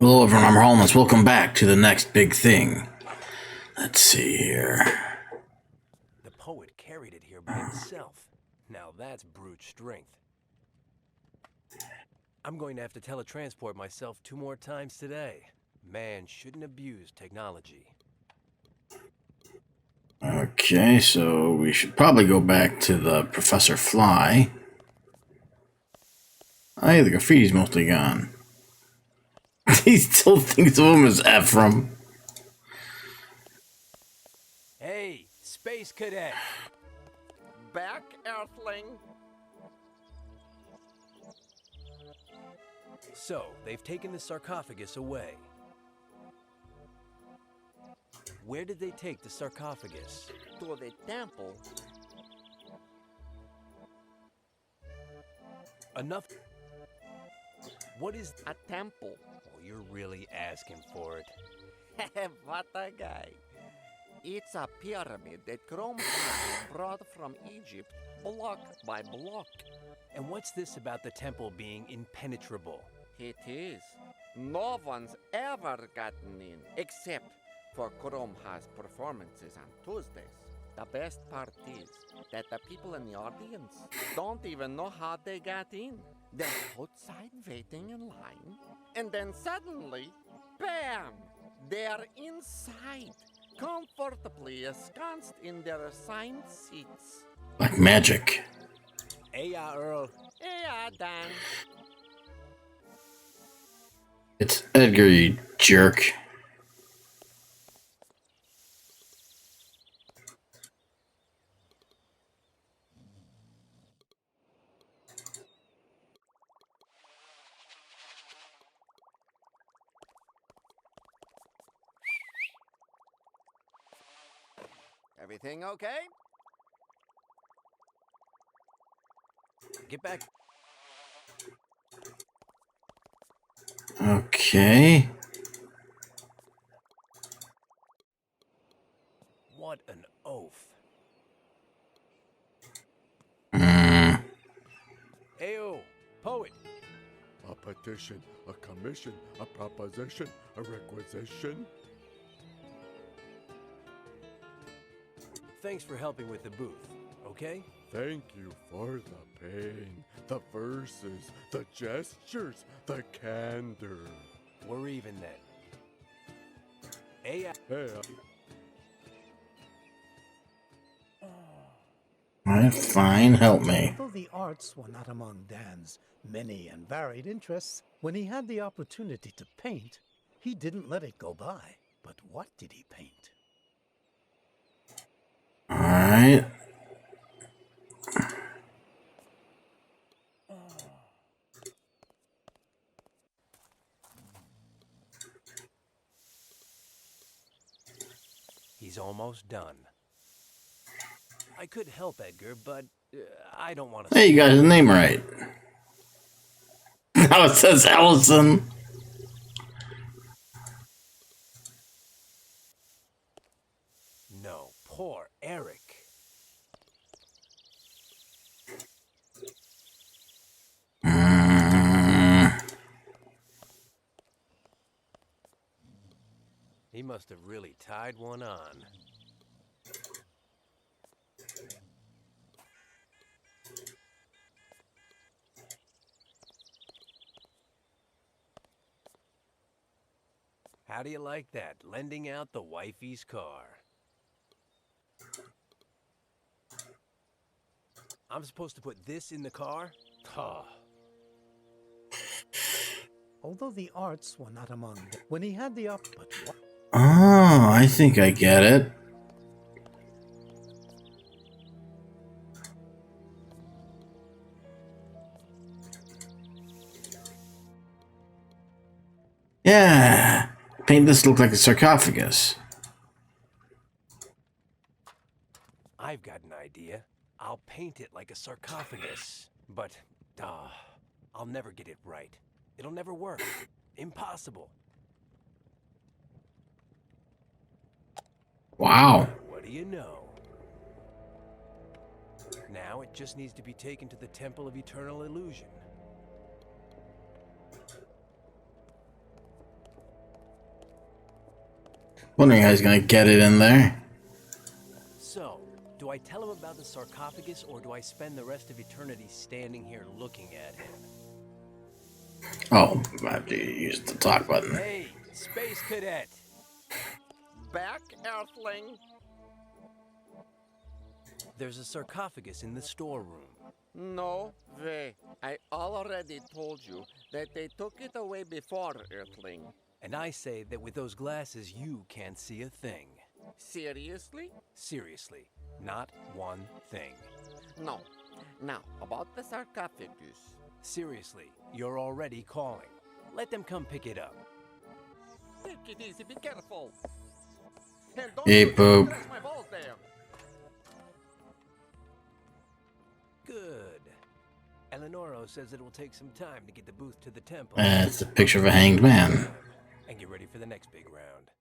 Hello everyone, I'm Rahalimus. Welcome back to the next big thing. Let's see here. The poet carried it here by himself. Now that's brute strength. I'm going to have to teletransport myself 2 more times today. Man shouldn't abuse technology. Okay, so we should probably go back to the Professor Fly. Hey, the graffiti's mostly gone. He still thinks of him as Ephraim. Hey, Space Cadet! Back, Earthling. So, they've taken the sarcophagus away. Where did they take the sarcophagus? To the temple. Enough. What is... A temple. Oh, you're really asking for it. What a guy. It's a pyramid that Chrome brought from Egypt, block by block. And what's this about the temple being impenetrable? It is. No one's ever gotten in, except for Chrome has performances on Tuesdays. The best part is that the people in the audience don't even know how they got in. They're outside waiting in line, and then suddenly, bam! They're inside, comfortably ensconced in their assigned seats. Like magic. Hey, Earl. Yeah, Dan. It's Edgar, you jerk. Everything okay? Get back. Okay. What an oaf. Ayo, poet. A petition, a commission, a proposition, a requisition. Thanks for helping with the booth, okay? Thank you for the pain, the verses, the gestures, the candor. We're even then. Hey, Hey, Alright, fine, help me. Although the arts were not among Dan's many and varied interests, when he had the opportunity to paint, he didn't let it go by. But what did he paint? Alright. he's almost done. I could help Edgar, but I don't want to... Hey, you got his name right. Now it says Allison. No, poor Eric. He must have really tied one on. How do you like that? Lending out the wifey's car. I'm supposed to put this in the car? Oh. Although the arts were not among them, when he had the but what? Oh, I think I get it. Yeah. Paint this look like a sarcophagus. I've got an idea. I'll paint it like a sarcophagus. But, I'll never get it right. It'll never work. Impossible. Wow. What do you know? Now it just needs to be taken to the Temple of Eternal Illusion. Wondering how he's gonna get it in there. So, do I tell him about the sarcophagus, or do I spend the rest of eternity standing here looking at him? Oh, I have to use the talk button. Hey, Space Cadet! Back, Earthling. There's a sarcophagus in the storeroom. No way. I already told you that they took it away before, Earthling. And I say that with those glasses, you can't see a thing. Seriously? Seriously, not one thing. No. Now, about the sarcophagus. Seriously, you're already calling. Let them come pick it up. Take it easy, be careful. And don't Hey, you Poop. scratch my balls there. Good. Eleonoro says it will take some time to get the booth to the temple. It's a picture of a hanged man. And get ready for the next big round.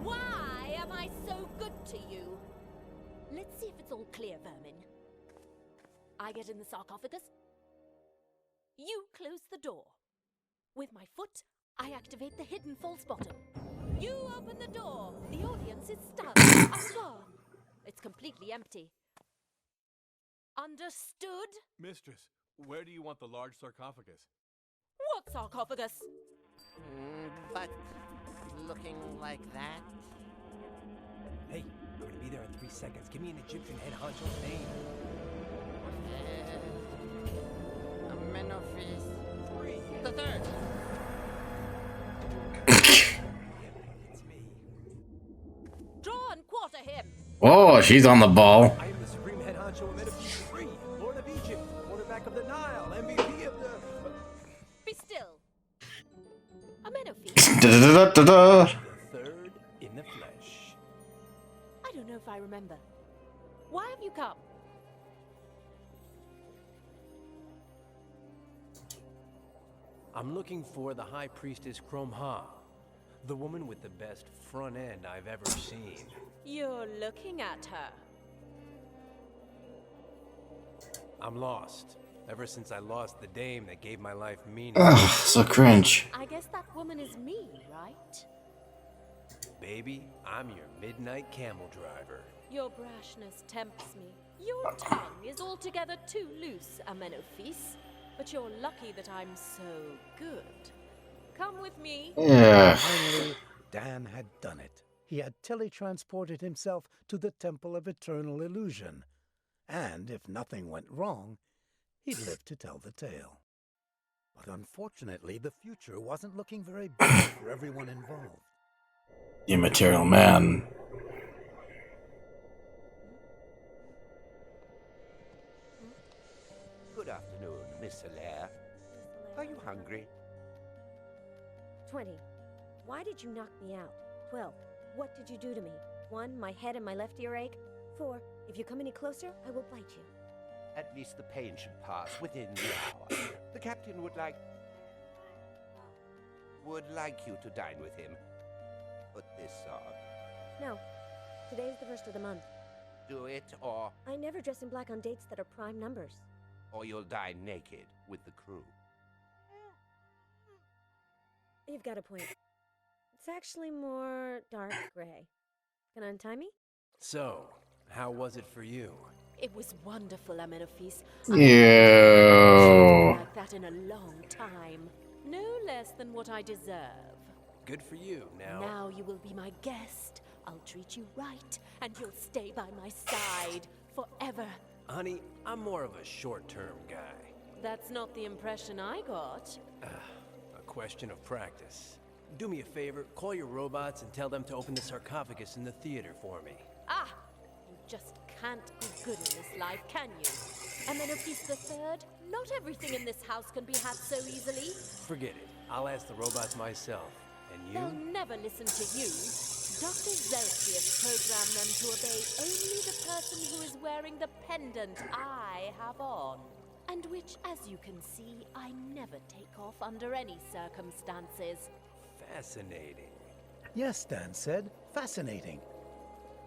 Why am I so good to you? Let's see if it's all clear, vermin. I get in the sarcophagus. You close the door. With my foot, I activate the hidden false bottom. You open the door. The audience is stunned. Ah, it's completely empty. Understood? Mistress, where do you want the large sarcophagus? What sarcophagus? But looking like that? Hey, I'm gonna be there in 3 seconds. Give me an Egyptian head honcho's name. Amenophis. 3. The third. It's me. Draw and quarter him. Oh, she's on the ball. I am the supreme head honcho of Metaphysics 3, Lord of Egypt, quarterback of the Nile, MVP of the... Be still. Amenophis. Da-da-da-da-da. The third in the flesh. I don't know if I remember. Why have you come? I'm looking for the High Priestess Kromha, the woman with the best front end I've ever seen. You're looking at her. I'm lost. Ever since I lost the dame that gave my life meaning. Ugh, so cringe. I guess that woman is me, right? Baby, I'm your midnight camel driver. Your brashness tempts me. Your tongue is altogether too loose, Amenophis. But you're lucky that I'm so good. Come with me. Yeah. Finally, Dan had done it. He had teletransported himself to the Temple of Eternal Illusion. And if nothing went wrong, he'd live to tell the tale. But unfortunately, the future wasn't looking very bright for everyone involved. Immaterial man. Good afternoon, Miss Hilaire. Are you hungry? 20. Why did you knock me out? 12. What did you do to me? 1. My head and my left ear ache. 4. If you come any closer, I will bite you. At least the pain should pass within the hour. The captain would like you to dine with him. Put this on. No. Today is the first of the month. Do it, or I never dress in black on dates that are prime numbers. you'll die naked with the crew. You've got a point. It's actually more dark gray. Gonna untie me? So, how was it for you? It was wonderful, Amenophis. Ew. Like that in a long time. No less than what I deserve. Good for you. Now you will be my guest. I'll treat you right, and you'll stay by my side forever. Honey, I'm more of a short-term guy. That's not the impression I got. A question of practice. Do me a favor, call your robots and tell them to open the sarcophagus in the theater for me. Ah! You just can't be good in this life, can you? Amenophis the Third, not everything in this house can be had so easily. Forget it. I'll ask the robots myself. And you? They'll never listen to you. Dr. Zelsius programmed them to obey only the person who is wearing the pendant I have on. And which, as you can see, I never take off under any circumstances. Fascinating. Yes, Dan said, fascinating.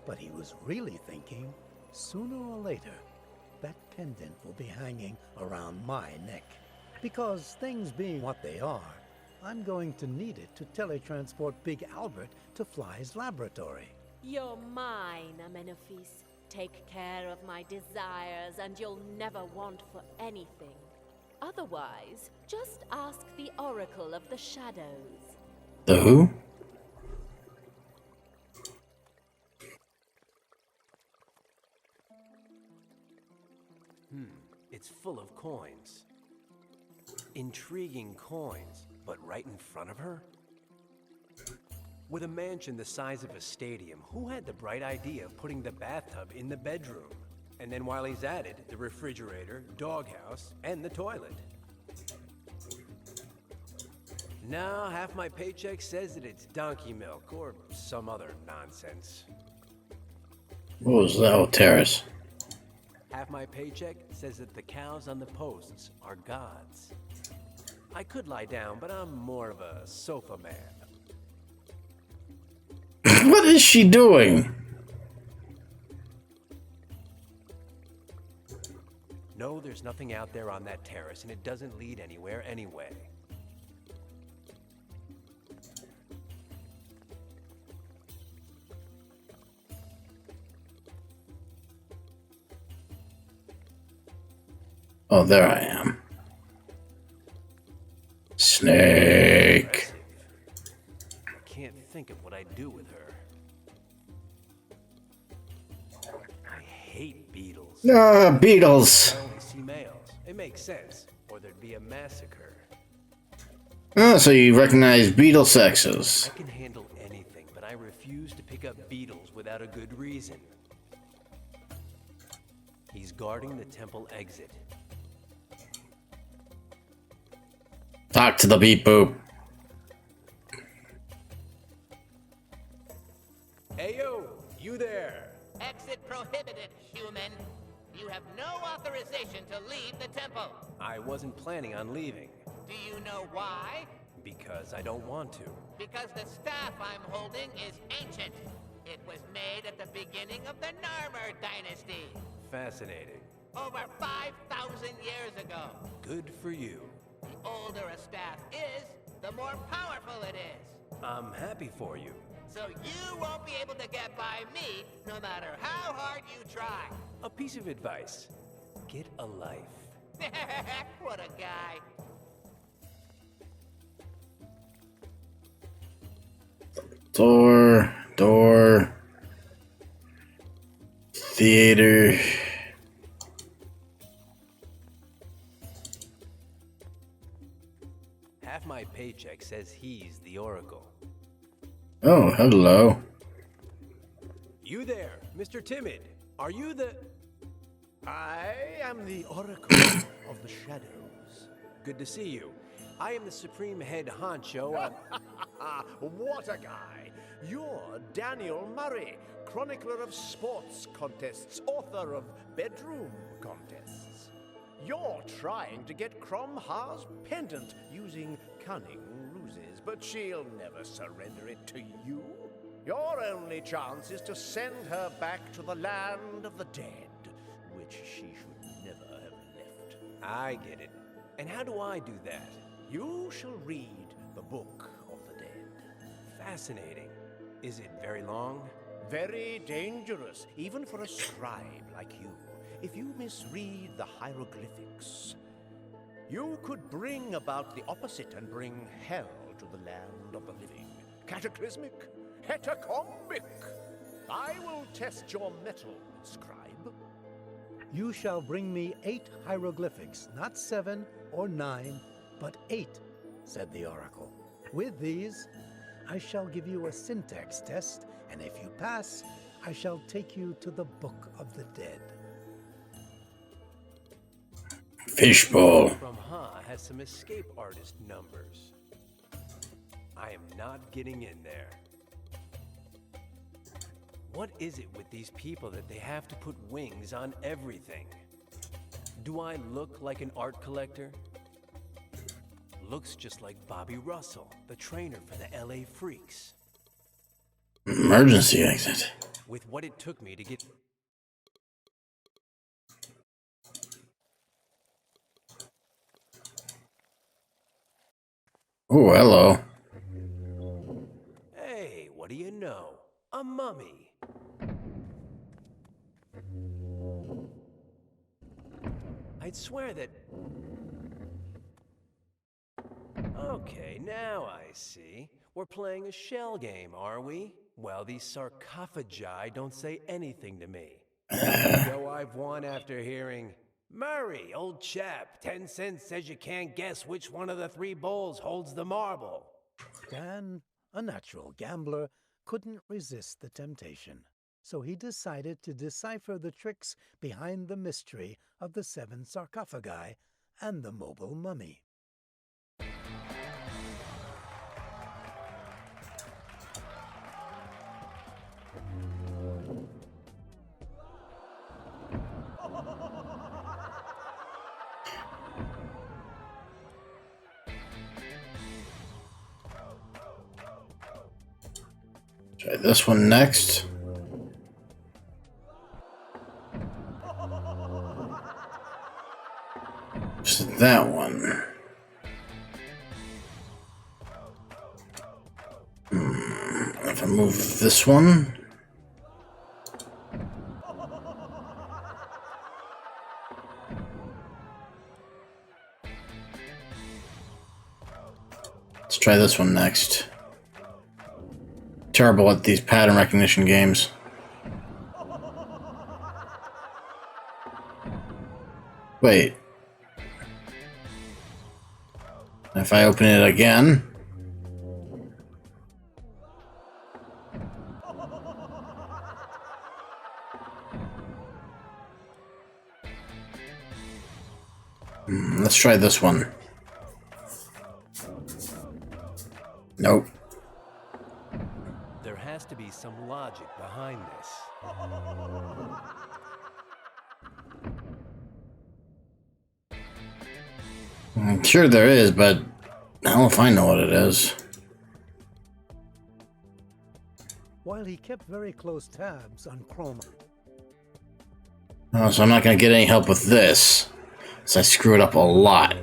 But he was really thinking, sooner or later, that pendant will be hanging around my neck. Because things being what they are, I'm going to need it to teletransport Big Albert to Fly's laboratory. You're mine, Amenophes. Take care of my desires and you'll never want for anything. Otherwise, just ask the Oracle of the Shadows. The who? It's full of coins. Intriguing coins, but right in front of her? With a mansion the size of a stadium, who had the bright idea of putting the bathtub in the bedroom? And then while he's at it, the refrigerator, doghouse, and the toilet. Now, half my paycheck says that it's donkey milk or some other nonsense. What was that? Oh, Terrace. Half my paycheck says that the cows on the posts are gods. I could lie down, but I'm more of a sofa man. What is she doing? No, there's nothing out there on that terrace, and it doesn't lead anywhere anyway. Oh, there I am. Snake. I can't think of what I'd do with her. I hate beetles. Ah, beetles. I only see males. It makes sense, or there'd be a massacre. Oh, so you recognize beetle sexes. I can handle anything, but I refuse to pick up beetles without a good reason. He's guarding the temple exit. Talk to the beep boop. Ayo, you there? Exit prohibited, human. You have no authorization to leave the temple. I wasn't planning on leaving. Do you know why? Because I don't want to. Because the staff I'm holding is ancient. It was made at the beginning of the Narmer dynasty. Fascinating. Over 5,000 years ago. Good for you. The older a staff is, the more powerful it is. I'm happy for you. So you won't be able to get by me, no matter how hard you try. A piece of advice. Get a life. What a guy. Door. Theater. Half my paycheck says he's the Oracle. Oh, hello. You there, Mr. Timid. Are you the... I am the Oracle of the Shadows. Good to see you. I am the Supreme Head Honcho of... What a guy! You're Daniel Murray, chronicler of sports contests, author of bedroom contests. You're trying to get Cromha's pendant using cunning ruses, but she'll never surrender it to you. Your only chance is to send her back to the land of the dead, which she should never have left. I get it. And how do I do that? You shall read the Book of the Dead. Fascinating. Is it very long? Very dangerous, even for a scribe like you. If you misread the hieroglyphics, you could bring about the opposite and bring hell to the land of the living. Cataclysmic, hetacombic. I will test your mettle, scribe. You shall bring me 8 hieroglyphics, not 7 or 9, but 8, said the oracle. With these, I shall give you a syntax test, and if you pass, I shall take you to the Book of the Dead. Fishbowl. From Ha has some escape artist numbers. I am not getting in there. What is it with these people that they have to put wings on everything? Do I look like an art collector? Looks just like Bobby Russell, the trainer for the LA Freaks. Emergency exit. With what it took me to get... Oh, hello. Hey, what do you know? A mummy. I'd swear that... Okay, now I see. We're playing a shell game, are we? Well, these sarcophagi don't say anything to me. So I've won after hearing, Murray, old chap, 10 cents says you can't guess which one of the 3 bowls holds the marble. Dan, a natural gambler, couldn't resist the temptation. So he decided to decipher the tricks behind the mystery of the 7 sarcophagi and the mobile mummy. Try this one next. Just that one. If I move this one. Let's try this one next. Terrible at these pattern recognition games. Wait. If I open it again. Let's try this one. Nope. There has to be some logic behind this. I'm sure there is, but I don't know if I know what it is. While he kept very close tabs on Chroma. Oh, so I'm not going to get any help with this. So I screw it up a lot.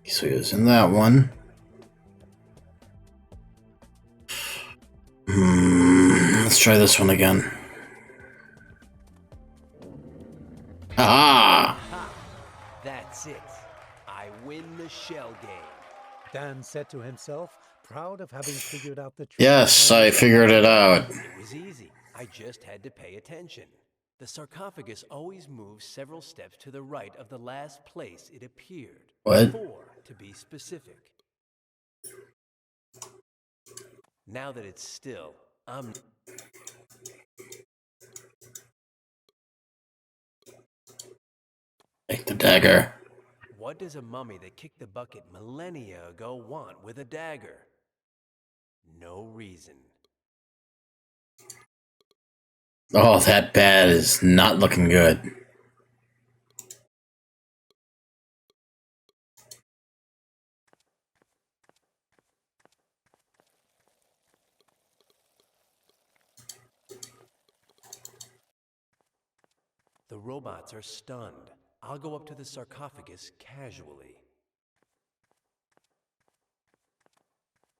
So he was in that one. Let's try this one again. Ah! That's it. I win the shell game. Dan said to himself, proud of having figured out the trick. Yes, I figured it out. It was easy. I just had to pay attention. The sarcophagus always moves several steps to the right of the last place it appeared. What? 4, to be specific. Now that it's still, I'm... Take the dagger. What does a mummy that kicked the bucket millennia ago want with a dagger? No reason. Oh, that bad is not looking good. The robots are stunned. I'll go up to the sarcophagus casually.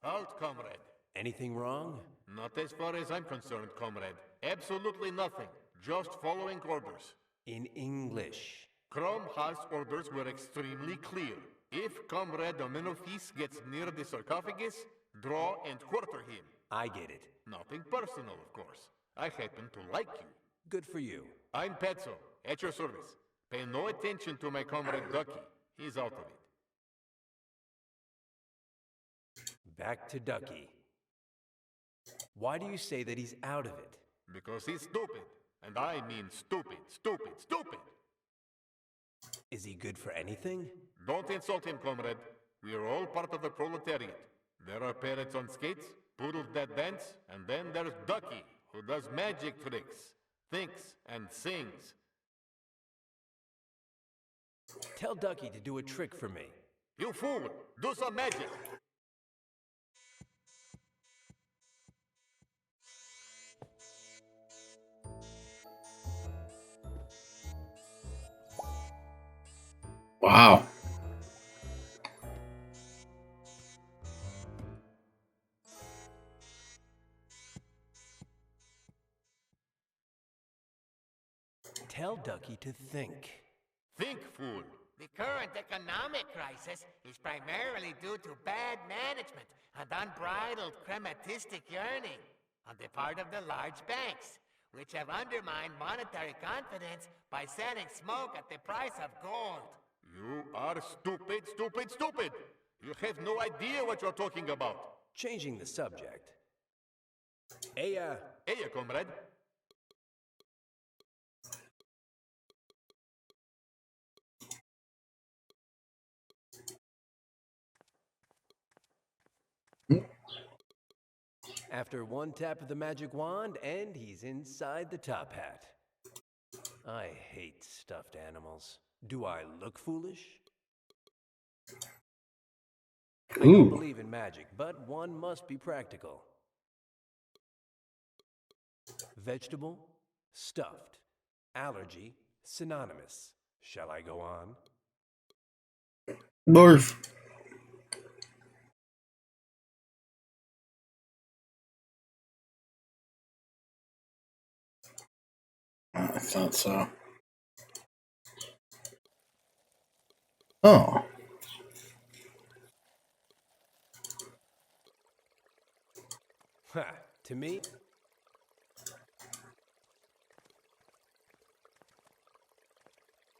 Halt, comrade. Anything wrong? Not as far as I'm concerned, comrade. Absolutely nothing. Just following orders. In English. Chrome Haas' orders were extremely clear. If Comrade Amenofis gets near the sarcophagus, draw and quarter him. I get it. Nothing personal, of course. I happen to like you. Good for you. I'm Petzo, at your service. Pay no attention to my comrade Ducky. He's out of it. Back to Ducky. Why do you say that he's out of it? Because he's stupid. And I mean stupid, stupid, stupid. Is he good for anything? Don't insult him, comrade. We are all part of the proletariat. There are parrots on skates, poodles that dance, and then there's Ducky, who does magic tricks. thinks and sings. Tell Ducky to do a trick for me. You fool! Do some magic! Wow. Tell Ducky to think. Think, fool! The current economic crisis is primarily due to bad management and unbridled crematistic yearning on the part of the large banks, which have undermined monetary confidence by selling smoke at the price of gold. You are stupid, stupid, stupid! You have no idea what you're talking about. Changing the subject. Hey, comrade. After one tap of the magic wand, and he's inside the top hat. I hate stuffed animals. Do I look foolish? I don't believe in magic, but one must be practical. Vegetable, stuffed, allergy, synonymous. Shall I go on? Barf. I thought so. Oh. Ha! To me?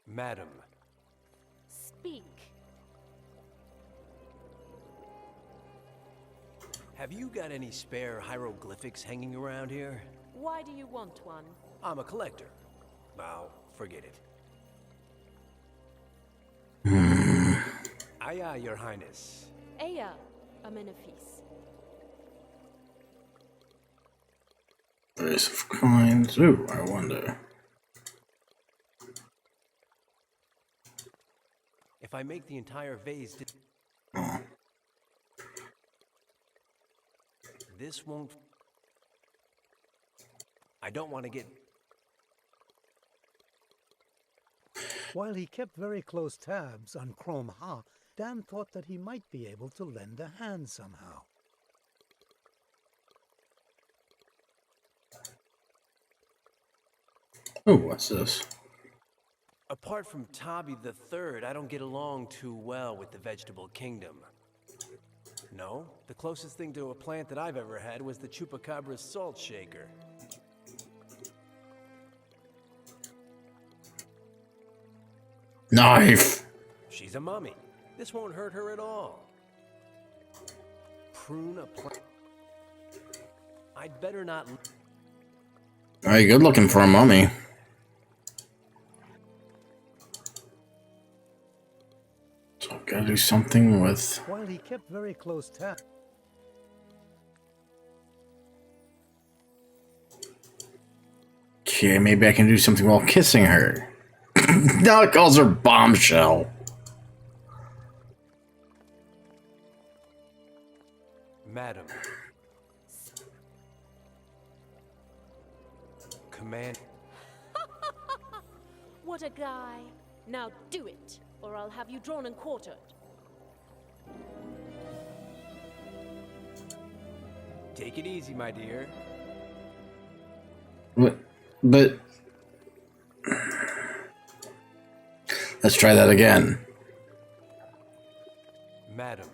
Madam. Speak. Have you got any spare hieroglyphics hanging around here? Why do you want one? I'm a collector. Well, forget it. Aye, aye, Your Highness. Aya, Amenophes. Brace of coins. Ooh, I wonder. If I make the entire vase... This won't... I don't want to get... While he kept very close tabs on Chrome Ha, Dan thought that he might be able to lend a hand somehow. Oh, what's this? Apart from Tabi the Third, I don't get along too well with the vegetable kingdom. No, the closest thing to a plant that I've ever had was the Chupacabra's salt shaker. Knife! She's a mummy. This won't hurt her at all. Prune a plant. I'd better not... Are you good looking for a mummy? So I've got to do something with... While he kept very close tabs... Okay, maybe I can do something while kissing her. Now it calls her bombshell. Madam. Command. What a guy. Now do it, or I'll have you drawn and quartered. Take it easy, my dear. What? But... Let's try that again. Madam.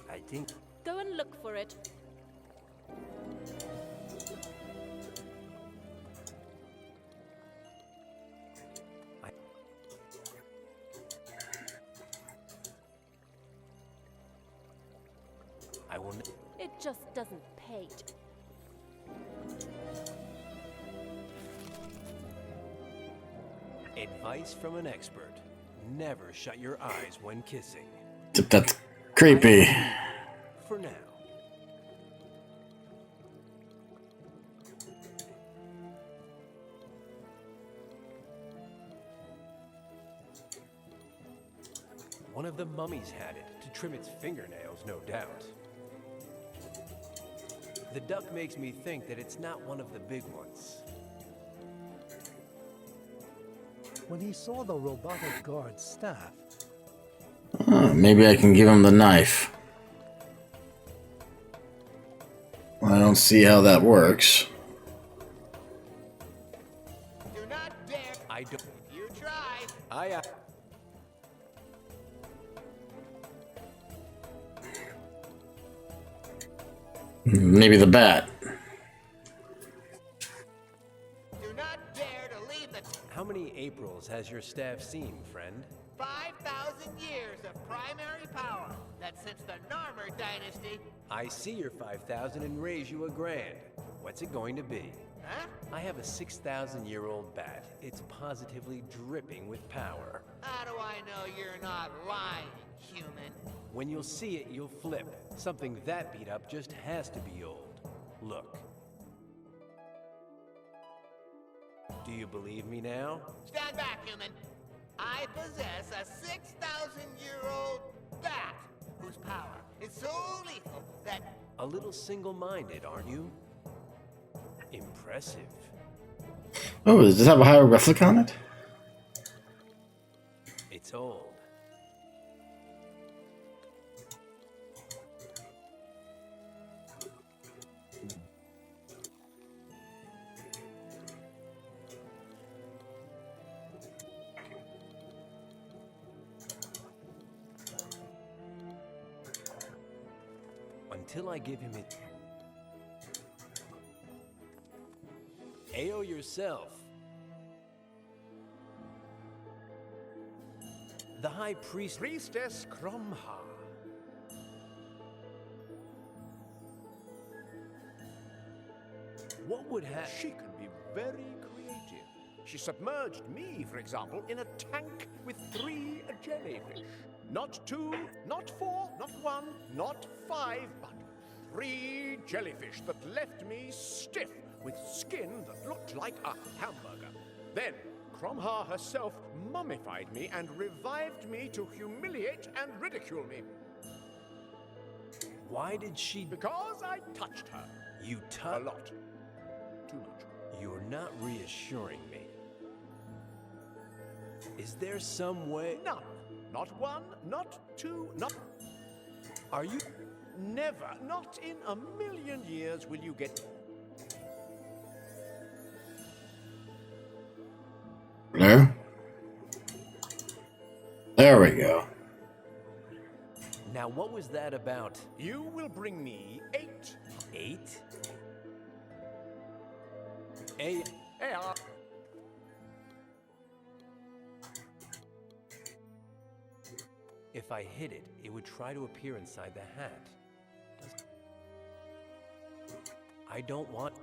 I think... Go and look for it. I will... It just doesn't pay to... Advice from an expert. Never shut your eyes when kissing. That's creepy. for now. One of the mummies had it, to trim its fingernails, no doubt. The duck makes me think that it's not one of the big ones. When he saw the robotic guard's staff, Maybe I can give him the knife. I don't see how that works. Do not dare. I don't. You try. Maybe the bat. Do not dare to leave the How many Aprils has your staff seen, friend? 5,000 years of primary power that since the Narmer dynasty. I see your 5,000 and raise you a grand. What's it going to be? Huh? I have a 6,000-year-old bat. It's positively dripping with power. How do I know you're not lying, human? When you'll see it, you'll flip. Something that beat up just has to be old. Look. Do you believe me now? Stand back, human. I possess a 6,000-year-old bat whose power is so lethal that... A little single-minded, aren't you? Impressive. Oh, does this have a hieroglyphic on it? It's old. Until I give him it. AO yourself. The High Priest. Priestess Cromha. What would happen? She can be very creative. She submerged me, for example, in a tank with 3 jellyfish. Not 2, not 4, not 1, not 5, but 3 jellyfish that left me stiff with skin that looked like a hamburger. Then Cromha herself mummified me and revived me to humiliate and ridicule me. Why did she? Because I touched her. You A touched? lot. Too much. You're not reassuring me. Is there some way? None. Not 1, not 2, not... Are you? Never, not in a million years will you get... Hello? There we go. Now, what was that about? You will bring me 8. 8? 8? If I hit it, it would try to appear inside the hat. I don't want...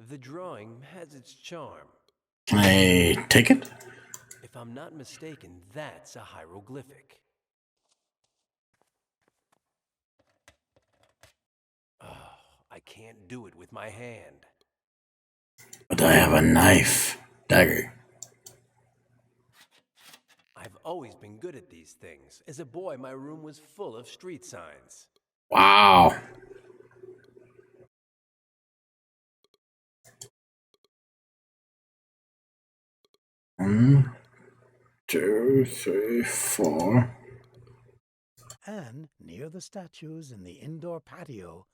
The drawing has its charm. Can I take it? If I'm not mistaken, that's a hieroglyphic. Oh, I can't do it with my hand. But I have a knife. Dagger. I've always been good at these things. As a boy, my room was full of street signs. Wow. 1, 2, 3, 4. and near the statues in the indoor patio,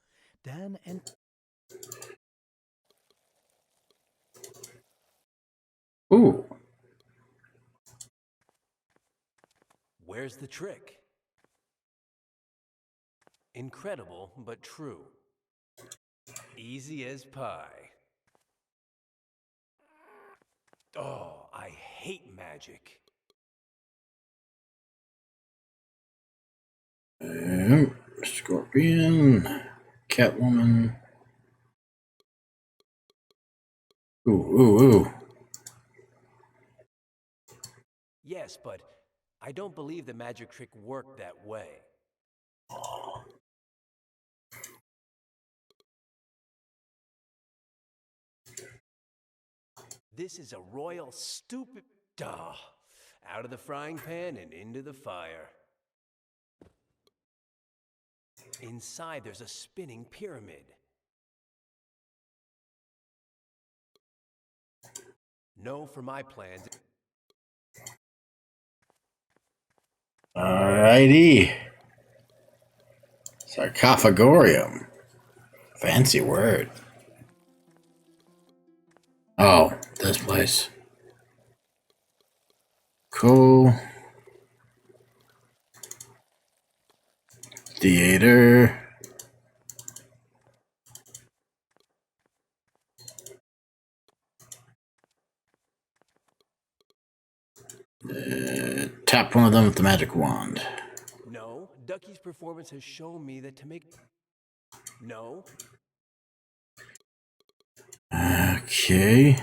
Dan and... Ooh. Where's the trick? Incredible, but true. Easy as pie. Oh, I hate magic. Scorpion, Catwoman. Ooh, ooh, ooh. Yes, but I don't believe the magic trick worked that way. This is a royal stupid... Duh. Out of the frying pan and into the fire. Inside, there's a spinning pyramid. No for my plans. Alrighty. Sarcophagorium. Fancy word. Oh, this place. Cool. Theater. Tap one of them with the magic wand. No, Ducky's performance has shown me that to make... No. Okay.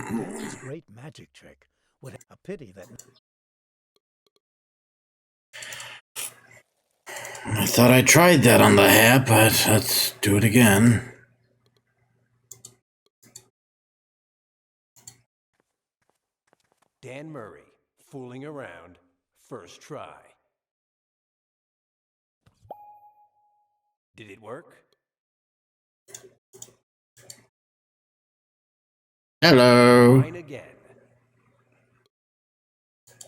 Dan's great magic trick would have a pity that... I thought I tried that on the hat, but let's do it again. Dan Murray, fooling around, first try. Did it work? Hello. Mine again.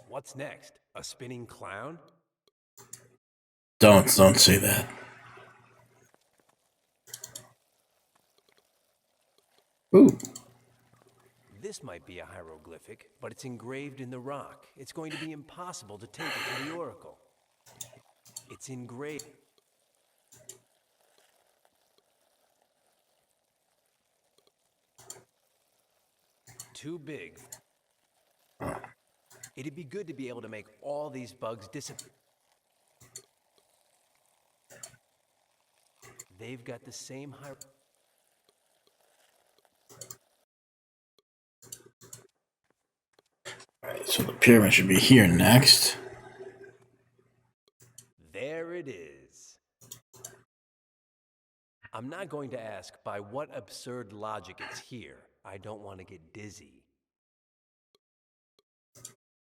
What's next? A spinning clown? Don't say that. Ooh. This might be a hieroglyphic, but it's engraved in the rock. It's going to be impossible to take it to the oracle. It's engraved. Too big. It'd be good to be able to make all these bugs disappear. They've got the same Alright, so the pyramid should be here next. There it is. I'm not going to ask by what absurd logic it's here. I don't want to get dizzy.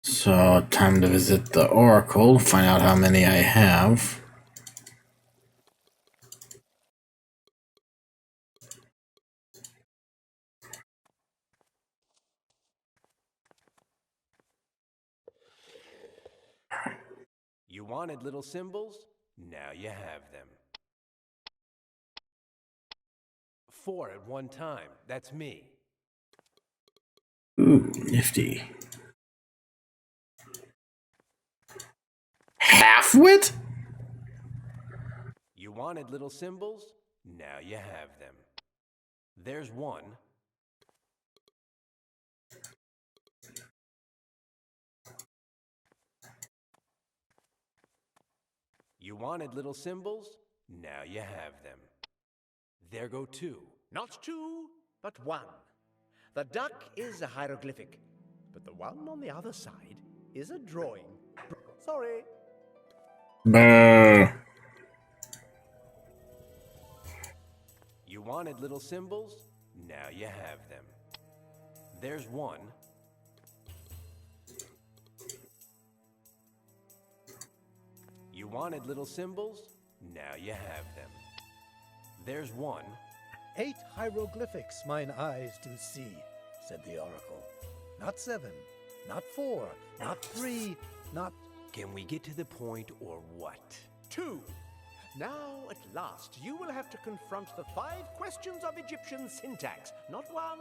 So, time to visit the oracle, find out how many I have. You wanted little symbols? Now you have them. 4 at one time. That's me. Ooh, nifty. Halfwit? You wanted little symbols? Now you have them. There's 1. You wanted little symbols? Now you have them. There go 2. Not 2, but 1. The duck is a hieroglyphic, but the one on the other side is a drawing. Sorry. Brr. You wanted little symbols? Now you have them. There's 1. You wanted little symbols? Now you have them. There's 1. 8 hieroglyphics mine eyes do see, said the oracle. Not 7, not 4, not 3, not... Can we get to the point or what? 2. Now, at last, you will have to confront the 5 questions of Egyptian syntax. Not 1,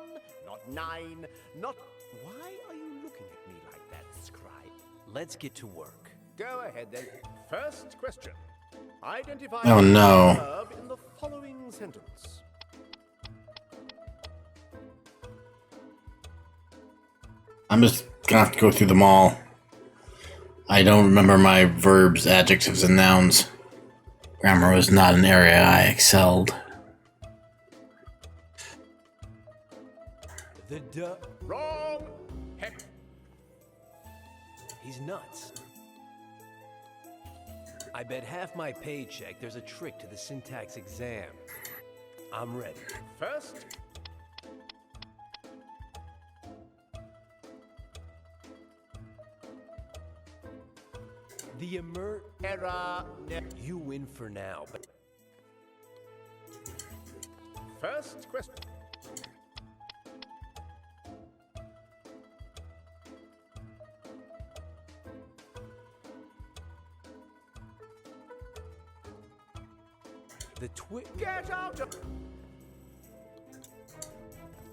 not 9, not... Why are you looking at me like that, scribe? Let's get to work. Go ahead then. First question. Identify Oh, no. the verb in the following sentence. I'm just gonna have to go through them all. I don't remember my verbs, adjectives, and nouns. Grammar was not an area I excelled. Wrong. Heck. He's nuts. I bet half my paycheck there's a trick to the syntax exam. I'm ready. First. The Error. You win for now, but First question. Get out of.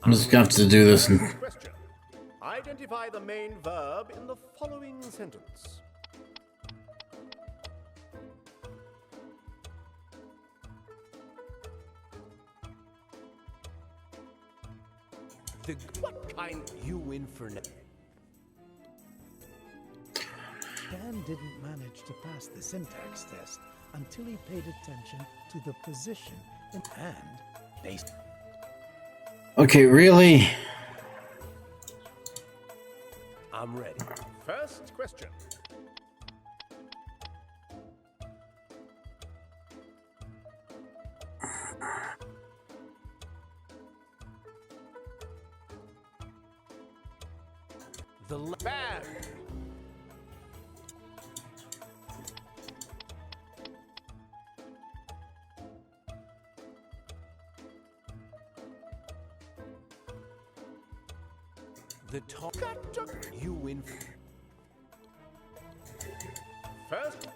I'm just gonna have to do this. Question. Identify the main verb in the following sentence. what kind? You win for now. Dan didn't manage to pass the syntax test until he paid attention to the position and based. Okay, really? I'm ready. First question. Bad. The talk. You win. First.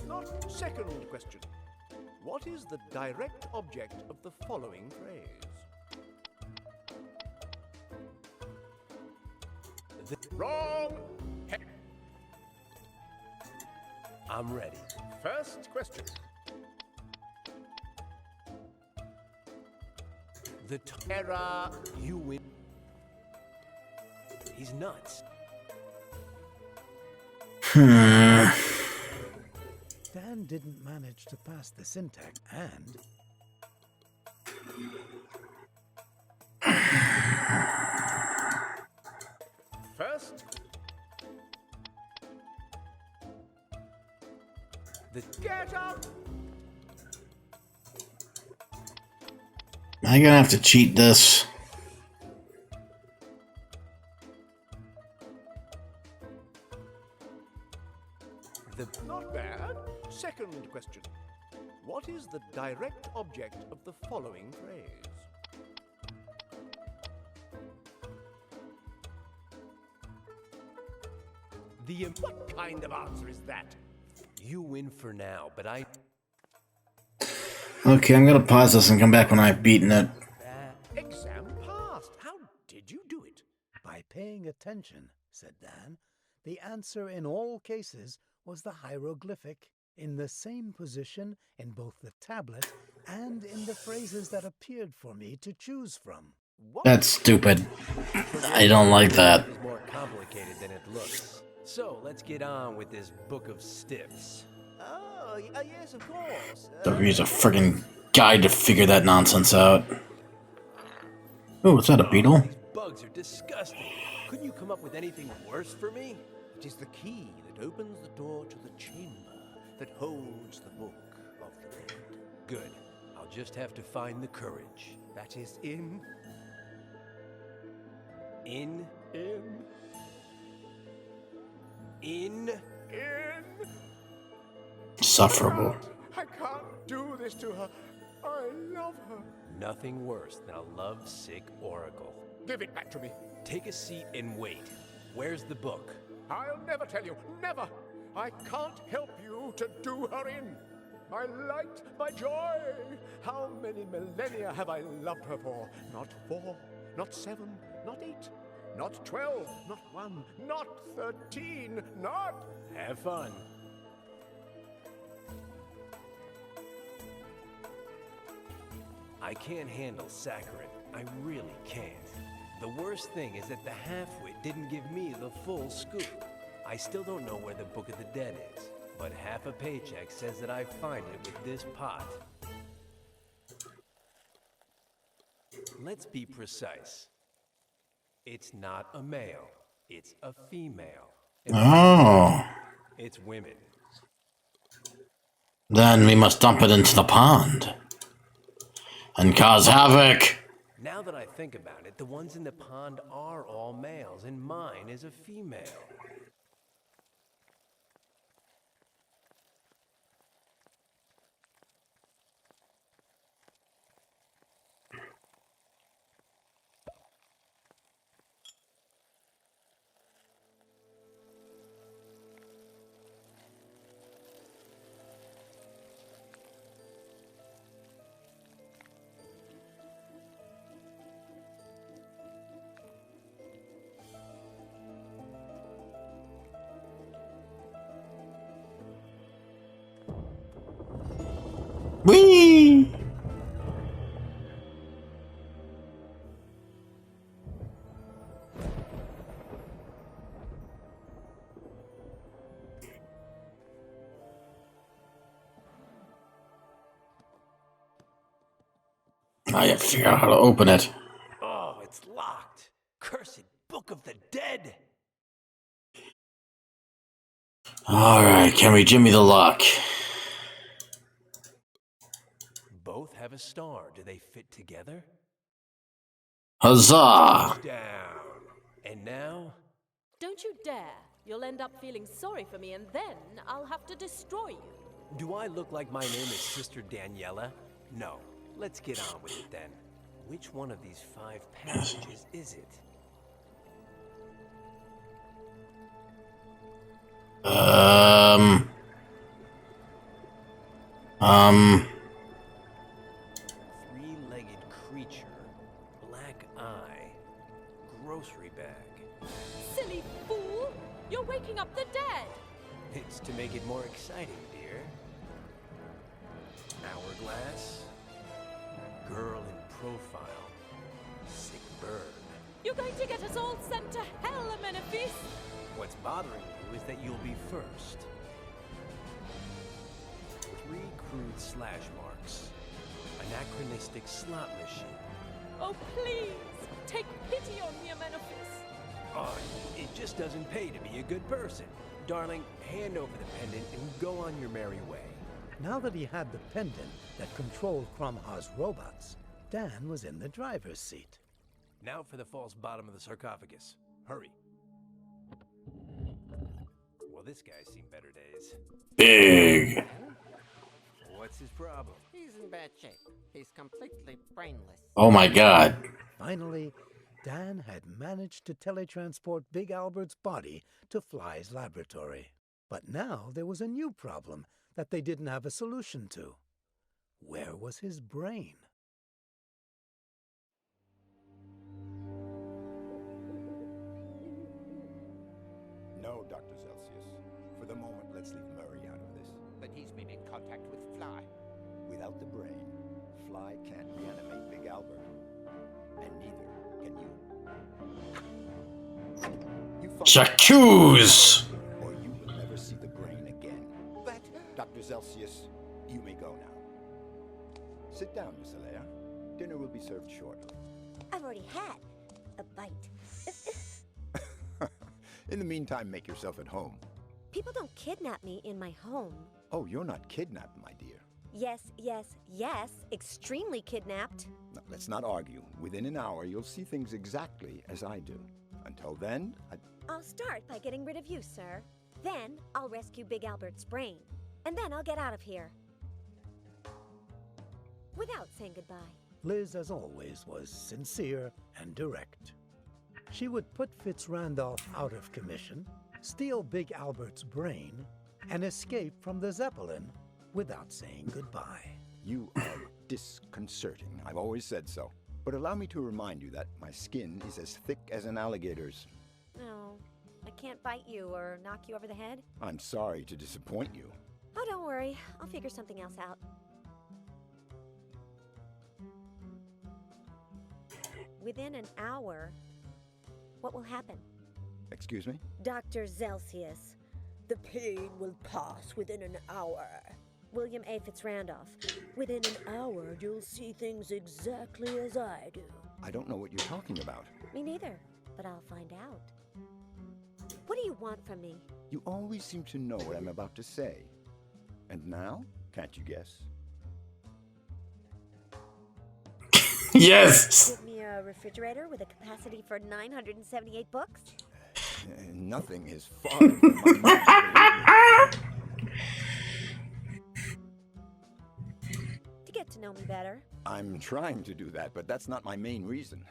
Not second question. What is the direct object of the following phrase? Wrong. I'm ready. First question. The Error. You win. He's nuts. Dan didn't manage to pass the syntax and First. Get up. Am I gonna have to cheat this? Not bad. Second question. What is the direct object of the following phrase? What kind of answer is that? You win for now, but I. Okay, I'm gonna pause this and come back when I've beaten it. Exam passed. How did you do it? by paying attention, said Dan. The answer in all cases was the hieroglyphic, in the same position in both the tablet and in the phrases that appeared for me to choose from. That's stupid. I don't like that. It's more complicated than it looks. So let's get on with this book of stiffs. Oh, yes, of course. Don't use a friggin' guide to figure that nonsense out. Oh, is that a beetle? These bugs are disgusting. Couldn't you come up with anything worse for me? It is the key that opens the door to the chamber that holds the book of the dead. Good. I'll just have to find the courage. That is in. Insufferable. I can't do this to her. I love her. Nothing worse than a love-sick oracle. Give it back to me. Take a seat and wait. Where's the book? I'll never tell you. Never. I can't help you to do her in. My light, my joy. How many millennia have I loved her for? Not 4, not 7, not 8, not 12, not 1, not 13, not... Have fun. I can't handle saccharin. I really can't. The worst thing is that the half-wit didn't give me the full scoop. I still don't know where the Book of the Dead is, but half a paycheck says that I find it with this pot. Let's be precise. It's not a male, it's a female. Oh. It's women. Then we must dump it into the pond and cause havoc. Now that I think about it, the ones in the pond are all males, and mine is a female. Whee! I have to figure out how to open it. Oh, it's locked. Cursed Book of the Dead. Alright, can we jimmy the lock? Both have a star. Do they fit together? Huzzah! Down. And now? Don't you dare. You'll end up feeling sorry for me, and then I'll have to destroy you. Do I look like my name is Sister Daniela? No. Let's get on with it then. Which one of these 5 passages is it? Three-legged creature, black eye, grocery bag. Silly fool! You're waking up the dead! It's to make it more exciting, dear. Hourglass, girl in profile, sick bird. You're going to get us all sent to hell, Amenophes! What's bothering you is that you'll be first. 3 crude slash marks. Anachronistic slot machine. Oh, please! Take pity on me, Amenophes! Oh, it just doesn't pay to be a good person. Darling, hand over the pendant and go on your merry way. Now that he had the pendant that controlled Cromha's robots, Dan was in the driver's seat. Now for the false bottom of the sarcophagus. Hurry. Well, this guy's seen better days. Big. What's his problem? He's in bad shape. He's completely brainless. Oh my god. Finally, Dan had managed to teletransport Big Albert's body to Fly's laboratory. But now there was a new problem that they didn't have a solution to. Where was his brain? No, Dr. Celsius. For the moment, let's leave Murray out of this. But he's been in contact with Fly. Without the brain, Fly can't reanimate Big Albert. And neither can you. J'accuse! Or you will never see the brain again. But... Dr. Celsius, you may go now. Sit down, Miss Alea. Dinner will be served shortly. I've already had a bite. In the meantime, make yourself at home. People don't kidnap me in my home. Oh, you're not kidnapped, my dear. Yes, yes, yes, extremely kidnapped. Now, let's not argue. Within an hour, you'll see things exactly as I do. Until then, I'll start by getting rid of you, sir. Then I'll rescue Big Albert's brain. And then I'll get out of here. Without saying goodbye. Liz, as always, was sincere and direct. She would put Fitzrandolph out of commission, steal Big Albert's brain, and escape from the Zeppelin without saying goodbye. You are disconcerting. I've always said so. But allow me to remind you that my skin is as thick as an alligator's. No, I can't bite you or knock you over the head. I'm sorry to disappoint you. Oh, don't worry. I'll figure something else out. Within an hour, what will happen? Excuse me? Dr. Celsius. The pain will pass within an hour. William A. Fitzrandolph. Within an hour, you'll see things exactly as I do. I don't know what you're talking about. Me neither, but I'll find out. What do you want from me? You always seem to know what I'm about to say. And now, can't you guess? Yes! Give me a refrigerator with a capacity for 978 books? Nothing is far from my To get to know me better. I'm trying to do that, but that's not my main reason.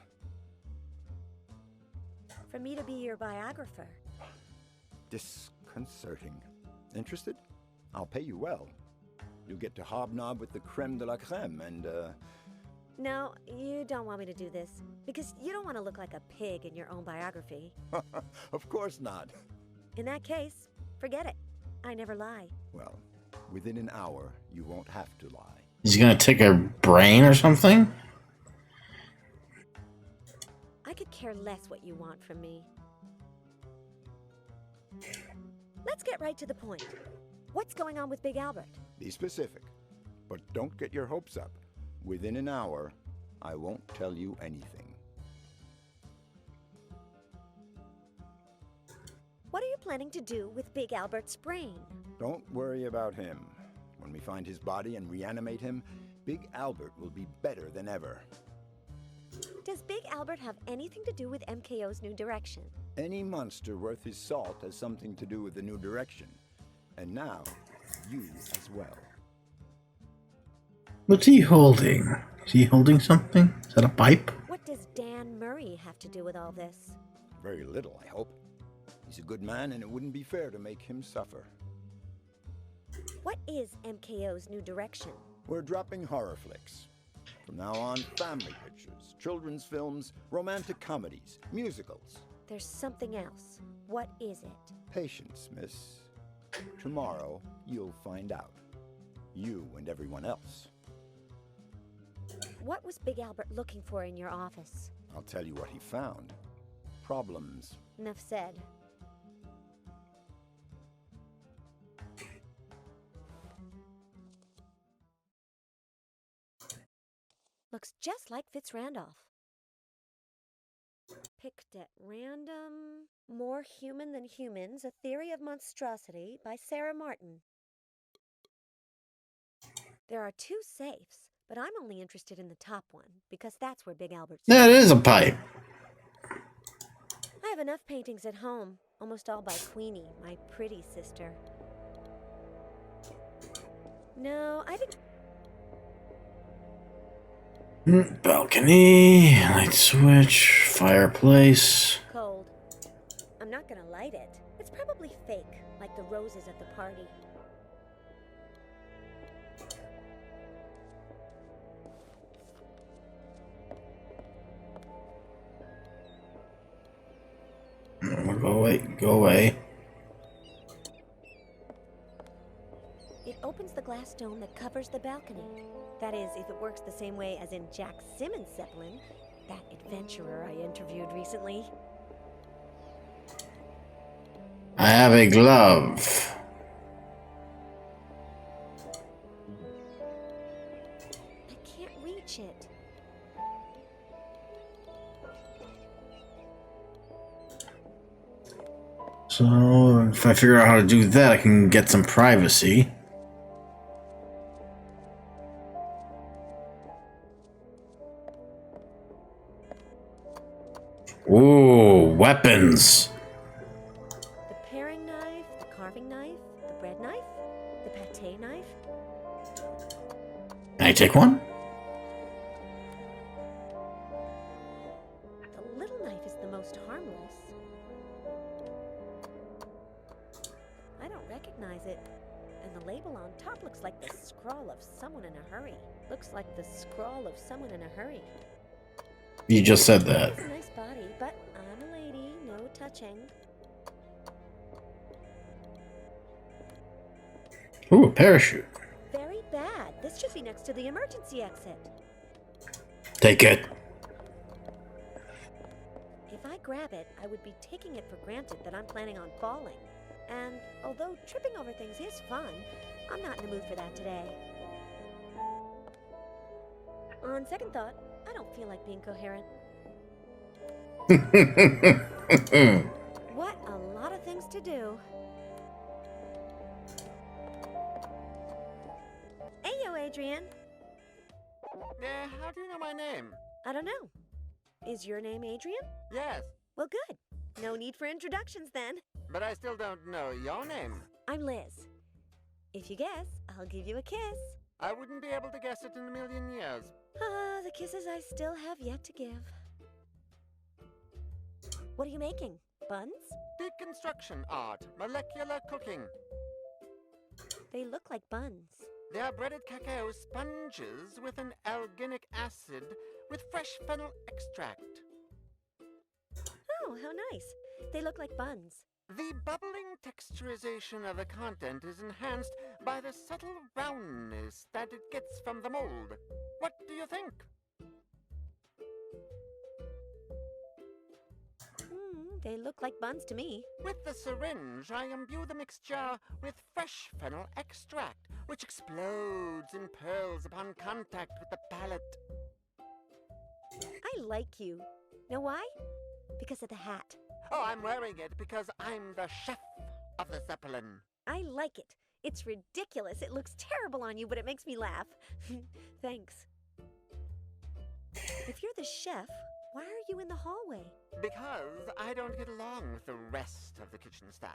For me to be your biographer. Disconcerting. Interested? I'll pay you well. You'll get to hobnob with the creme de la creme and, No, you don't want me to do this. Because you don't want to look like a pig in your own biography. Of course not. In that case, forget it. I never lie. Well, within an hour, you won't have to lie. He's gonna take her brain or something? I could care less what you want from me. Let's get right to the point. What's going on with Big Albert? Be specific, but don't get your hopes up. Within an hour, I won't tell you anything. What are you planning to do with Big Albert's brain? Don't worry about him. When we find his body and reanimate him, Big Albert will be better than ever. Does Big Albert have anything to do with MKO's new direction? Any monster worth his salt has something to do with the new direction. And now, you as well. What's he holding? Is he holding something? Is that a pipe? What does Dan Murray have to do with all this? Very little, I hope. He's a good man, and it wouldn't be fair to make him suffer. What is MKO's new direction? We're dropping horror flicks. From now on, family pictures, children's films, romantic comedies, musicals. There's something else. What is it? Patience, miss. Tomorrow, you'll find out. You and everyone else. What was Big Albert looking for in your office? I'll tell you what he found. Problems. Enough said. Looks just like Fitzrandolph. Picked at random. More Human Than Humans, A Theory of Monstrosity by Sarah Martin. There are 2 safes, but I'm only interested in the top one, because that's where Big Albert's... That is a pipe. I have enough paintings at home, almost all by Queenie, my pretty sister. No, I think... Balcony, light switch, fireplace. Cold. I'm not gonna light it. It's probably fake, like the roses at the party. Go away, go away. It opens the glass dome that covers the balcony. That is, if it works the same way as in Jack Simmons' Zeppelin, that adventurer I interviewed recently. I have a glove. I can't reach it. So, if I figure out how to do that, I can get some privacy. Ooh, weapons. The paring knife, the carving knife, the bread knife, the pâté knife. Can I take one? The little knife is the most harmless. I don't recognize it. And the label on top looks like the scrawl of someone in a hurry. Looks like the scrawl of someone in a hurry. You just said that. It's a nice body, but I'm a lady, no touching. Ooh, a parachute. Very bad. This should be next to the emergency exit. Take it. If I grab it, I would be taking it for granted that I'm planning on falling. And although tripping over things is fun, I'm not in the mood for that today. On second thought, I don't feel like being coherent. What a lot of things to do. Heyo, Adrian. How do you know my name? I don't know. Is your name Adrian? Yes, Well, good. No need for introductions then. but I still don't know your name. I'm Liz. If you guess, I'll give you a kiss. I wouldn't be able to guess it in a million years. Ah, the kisses I still have yet to give. What are you making? Buns? Deconstruction art, molecular cooking. They look like buns. They are breaded cacao sponges with an alginic acid with fresh fennel extract. Oh, how nice. They look like buns. The bubbling texturization of the content is enhanced by the subtle roundness that it gets from the mold. What do you think? They look like buns to me. With the syringe, I imbue the mixture with fresh fennel extract, which explodes in pearls upon contact with the palate. I like you. Know why? Because of the hat. Oh, I'm wearing it because I'm the chef of the Zeppelin. I like it. It's ridiculous. It looks terrible on you, but it makes me laugh. Thanks. If you're the chef, why are you in the hallway? Because I don't get along with the rest of the kitchen staff.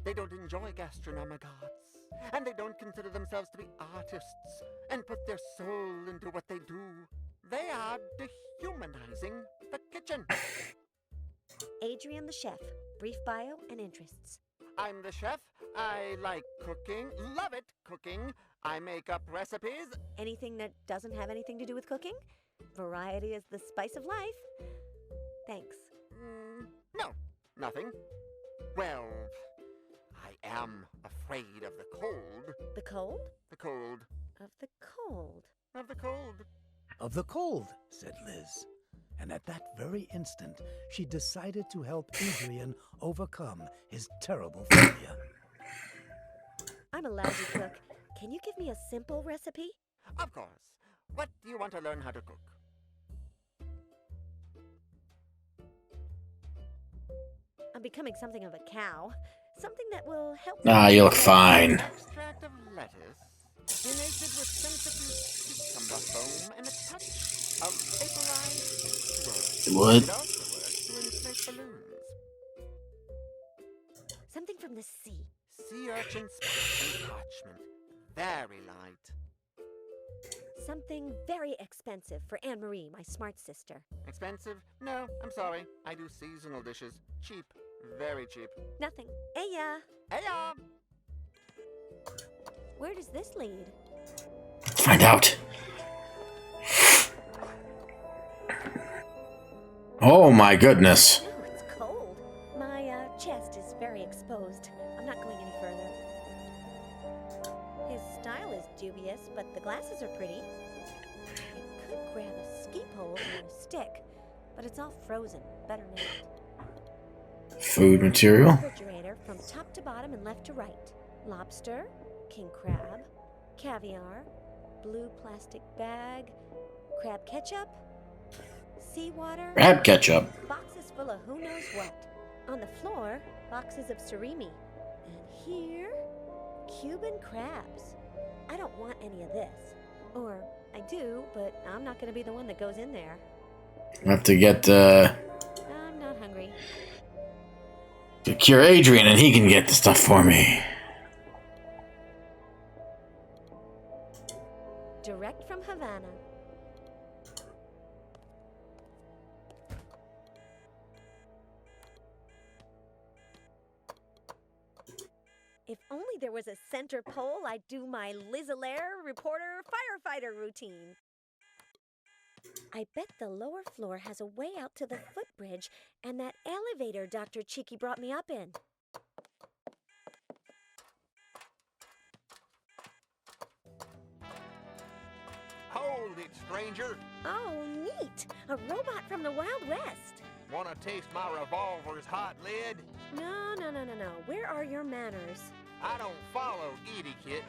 They don't enjoy gastronomic arts, and they don't consider themselves to be artists and put their soul into what they do. They are dehumanizing the kitchen. Adrian the chef. Brief bio and interests. I'm the chef. I like cooking. Love it, cooking. I make up recipes. Anything that doesn't have anything to do with cooking? Variety is the spice of life. Thanks. No, nothing. Well, I am afraid of the cold. The cold? The cold. Of the cold. Of the cold. Of the cold, said Liz. And at that very instant, she decided to help Adrian overcome his terrible failure. I'm a lousy cook. Can you give me a simple recipe? Of course. What do you want to learn how to cook? I'm becoming something of a cow. Something that will help. Ah, you look fine. Extract of lettuce, denated with sensitive cucumber foam and a touch of vaporized wood. Wood? It also works to inflate balloons. Something from the sea. Sea urchin spots and parchment. Very light. Something very expensive for Anne-Marie, my smart sister. Expensive? No, I'm sorry. I do seasonal dishes. Cheap. Very cheap. Nothing. Heya! Heya! Where does this lead? Let's find out. Oh my goodness. Oh, it's cold. My chest is very exposed. I'm not going any further. His style is dubious, but the glasses are pretty. I could grab a ski pole or a stick, but it's all frozen. Better not. Food material. Refrigerator from top to bottom and left to right. Lobster, king crab, caviar, blue plastic bag, crab ketchup, seawater. Crab ketchup. Boxes full of who knows what. On the floor, boxes of surimi. And here, Cuban crabs. I don't want any of this. Or I do, but I'm not going to be the one that goes in there. I have to get I'm not hungry. to cure Adrian, and he can get the stuff for me. Direct from Havana. If only there was a center pole, I'd do my Liz Alaire reporter firefighter routine. I bet the lower floor has a way out to the footbridge and that elevator Dr. Cheeky brought me up in. Hold it, stranger. Oh, neat! A robot from the Wild West. Wanna taste my revolver's hot lid? No. Where are your manners? I don't follow etiquette.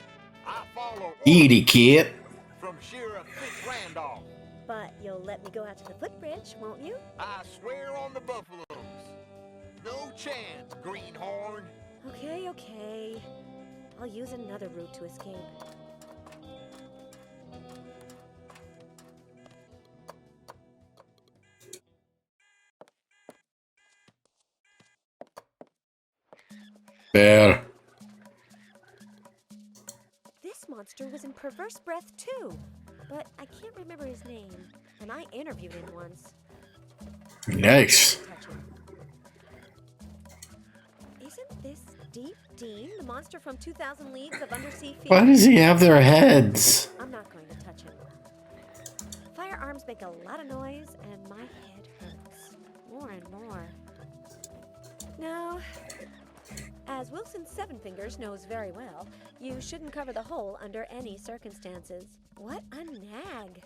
I follow Etiquette. from Sheriff Fitzrandolph. But you'll let me go out to the footbridge, won't you? I swear on the buffaloes. No chance, greenhorn. Okay. I'll use another route to escape. Bear. This monster was in Perverse Breath too, but I can't remember his name, and I interviewed him once. Yikes. Isn't this Deep Dean, the monster from 2000 Leagues of Undersea Fear? Why does he have their heads? I'm not going to touch him. Firearms make a lot of noise, and my head hurts. More and more. No. As Wilson Seven Fingers knows very well, you shouldn't cover the hole under any circumstances. What a nag.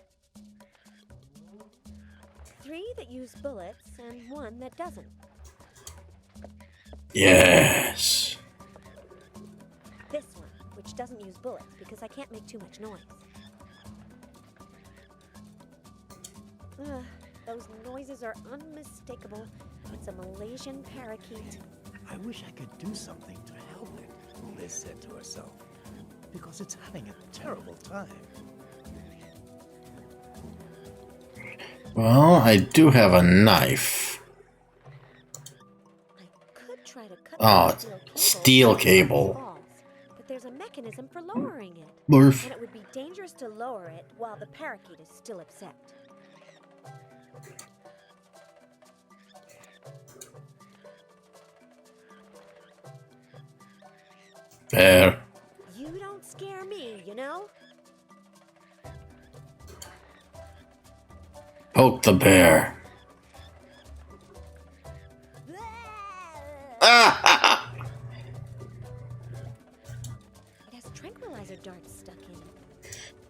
3 that use bullets and 1 that doesn't. Yes. This one, which doesn't use bullets because I can't make too much noise. Ugh, those noises are unmistakable. It's a Malaysian parakeet. I wish I could do something to help it, Liz said to herself, because it's having a terrible time. Well, I do have a knife. I could try to cut Oh, the steel cable. balls, but there's a mechanism for lowering it. Blurf. And it would be dangerous to lower it while the parakeet is still upset. Bear. You don't scare me, you know? Poke the bear. Ah! It has tranquilizer darts stuck in.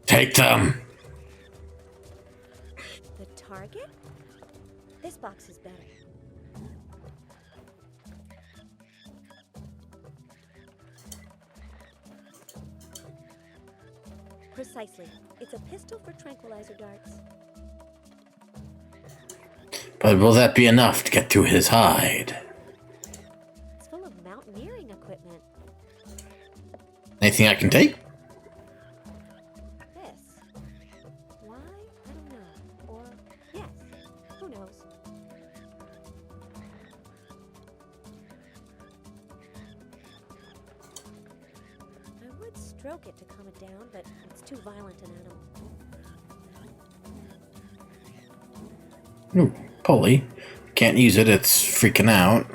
Take them. The target? This box is better. Precisely. It's a pistol for tranquilizer darts. But will that be enough to get through his hide? It's full of mountaineering equipment. Anything I can take? This. Why? I don't know. Or, yes. Who knows? I would stroke it to calm it down, but it's too violent an animal. Ooh, pulley. Can't use it, it's freaking out.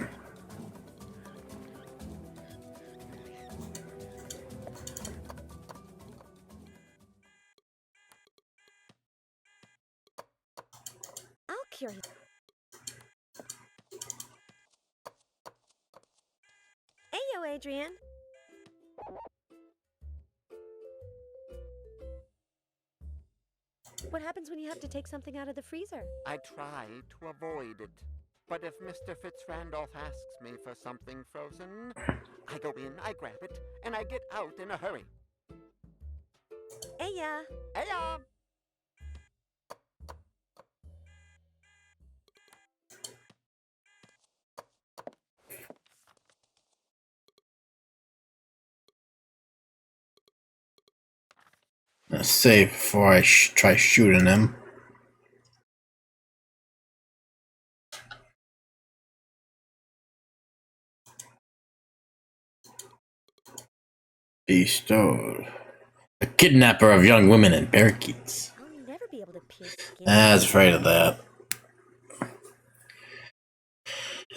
I'll cure you. Ayo, Adrian. What happens when you have to take something out of the freezer? I try to avoid it. But if Mr. Fitzrandolph asks me for something frozen, I go in, I grab it, and I get out in a hurry. Aya. Hey-ya! Let's save before I try shooting him. Bestowed. A kidnapper of young women and parakeets. I'll never be able to pierce skin. I was afraid of that.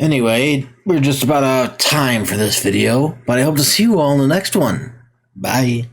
Anyway, we're just about out of time for this video, but I hope to see you all in the next one. Bye.